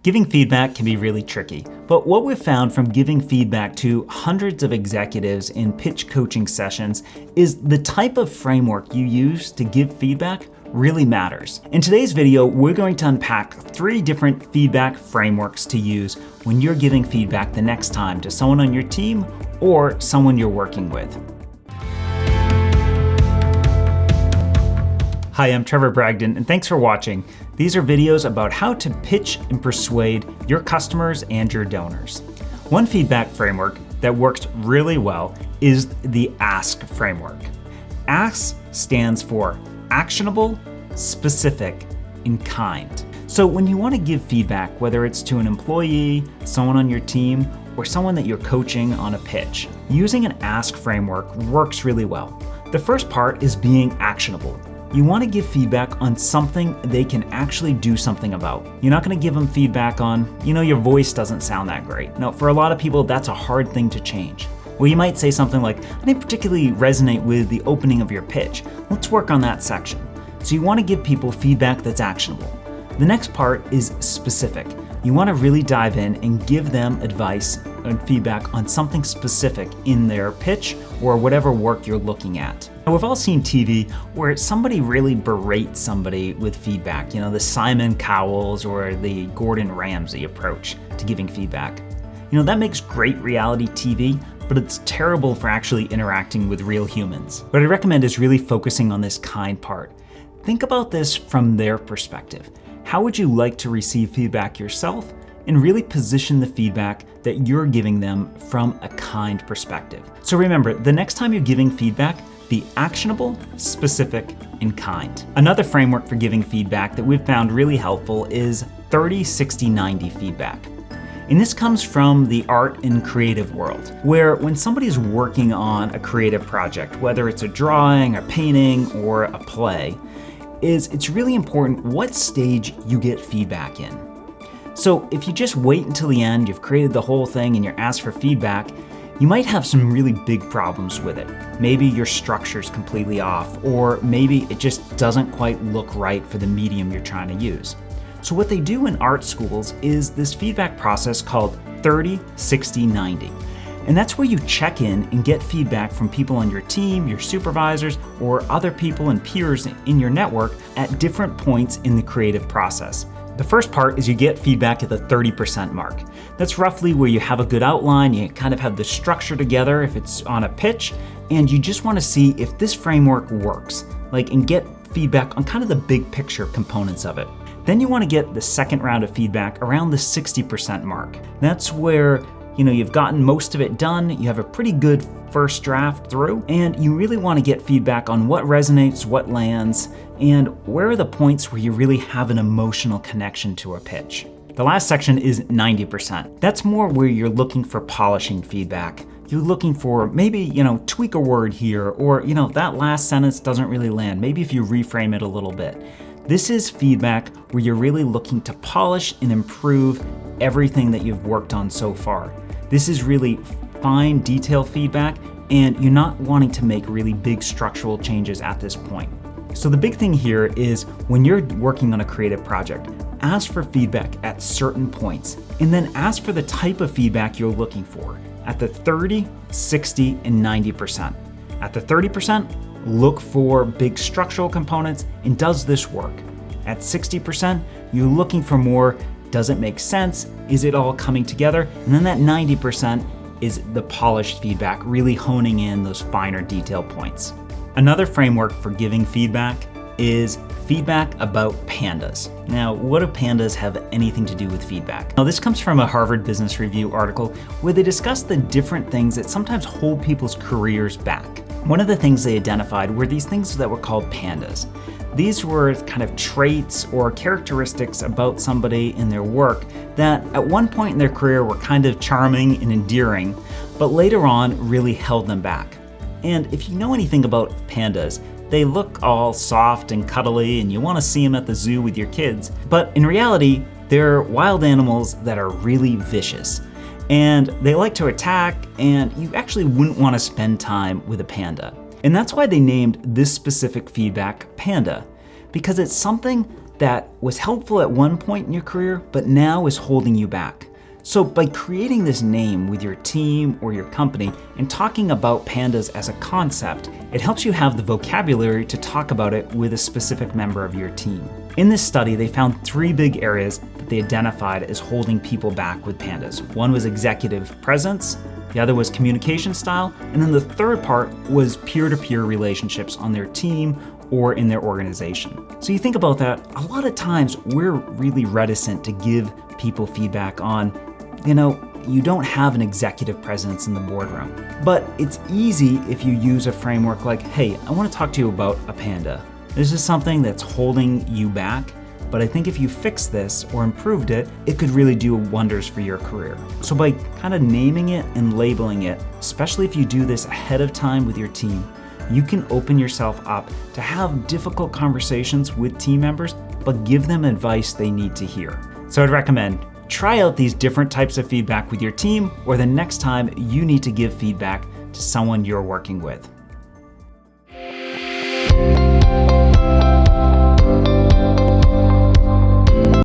Giving feedback can be really tricky, but what we've found from giving feedback to hundreds of executives in pitch coaching sessions is the type of framework you use to give feedback really matters. In today's video, we're going to unpack 3 different feedback frameworks to use when you're giving feedback the next time to someone on your team or someone you're working with. Hi, I'm Trevor Bragdon, and thanks for watching. These are videos about how to pitch and persuade your customers and your donors. One feedback framework that works really well is the ASK framework. ASK stands for actionable, specific, and kind. So when you want to give feedback, whether it's to an employee, someone on your team, or someone that you're coaching on a pitch, using an ASK framework works really well. The first part is being actionable. You want to give feedback on something they can actually do something about. You're not going to give them feedback on, your voice doesn't sound that great. No, for a lot of people, that's a hard thing to change. Well, you might say something like, I didn't particularly resonate with the opening of your pitch. Let's work on that section. So you want to give people feedback that's actionable. The next part is specific. You want to really dive in and give them advice and feedback on something specific in their pitch or whatever work you're looking at. Now, we've all seen TV where somebody really berates somebody with feedback, the Simon Cowells or the Gordon Ramsay approach to giving feedback. That makes great reality TV, but it's terrible for actually interacting with real humans. What I recommend is really focusing on this kind part. Think about this from their perspective. How would you like to receive feedback yourself? And really position the feedback that you're giving them from a kind perspective. So remember, the next time you're giving feedback, be actionable, specific, and kind. Another framework for giving feedback that we've found really helpful is 30-60-90 feedback. And this comes from the art and creative world, where when somebody's working on a creative project, whether it's a drawing, a painting, or a play, it's really important what stage you get feedback in. So if you just wait until the end, you've created the whole thing and you're asked for feedback, you might have some really big problems with it. Maybe your structure's completely off, or maybe it just doesn't quite look right for the medium you're trying to use. So what they do in art schools is this feedback process called 30-60-90. And that's where you check in and get feedback from people on your team, your supervisors, or other people and peers in your network at different points in the creative process. The first part is you get feedback at the 30% mark. That's roughly where you have a good outline, you kind of have the structure together if it's on a pitch, and you just want to see if this framework works, and get feedback on kind of the big picture components of it. Then you want to get the second round of feedback around the 60% mark. That's where you've gotten most of it done, you have a pretty good first draft through, and you really want to get feedback on what resonates, what lands, and where are the points where you really have an emotional connection to a pitch. The last section is 90%. That's more where you're looking for polishing feedback. You're looking for maybe, tweak a word here, or, that last sentence doesn't really land. Maybe if you reframe it a little bit. This is feedback where you're really looking to polish and improve everything that you've worked on so far. This is really fine, detailed feedback, and you're not wanting to make really big structural changes at this point. So the big thing here is when you're working on a creative project, ask for feedback at certain points, and then ask for the type of feedback you're looking for at the 30, 60, and 90%. At the 30%, look for big structural components, and does this work? At 60%, you're looking for more, does it make sense? Is it all coming together? And then that 90% is the polished feedback, really honing in those finer detail points. Another framework for giving feedback is feedback about pandas. Now, what do pandas have anything to do with feedback? Now, this comes from a Harvard Business Review article where they discuss the different things that sometimes hold people's careers back. One of the things they identified were these things that were called pandas. These were kind of traits or characteristics about somebody in their work that at one point in their career were kind of charming and endearing, but later on really held them back. And if you know anything about pandas, they look all soft and cuddly and you want to see them at the zoo with your kids. But in reality, they're wild animals that are really vicious. And they like to attack, and you actually wouldn't want to spend time with a panda. And that's why they named this specific feedback Panda, because it's something that was helpful at one point in your career, but now is holding you back. So by creating this name with your team or your company and talking about pandas as a concept, it helps you have the vocabulary to talk about it with a specific member of your team. In this study, they found 3 big areas that they identified as holding people back with pandas. One was executive presence, the other was communication style, and then the third part was peer-to-peer relationships on their team or in their organization. So you think about that, a lot of times we're really reticent to give people feedback on, you don't have an executive presence in the boardroom. But it's easy if you use a framework like, hey, I want to talk to you about a panda. This is something that's holding you back, but I think if you fix this or improved it, it could really do wonders for your career. So by kind of naming it and labeling it, especially if you do this ahead of time with your team, you can open yourself up to have difficult conversations with team members, but give them advice they need to hear. So I'd recommend try out these different types of feedback with your team or the next time you need to give feedback to someone you're working with.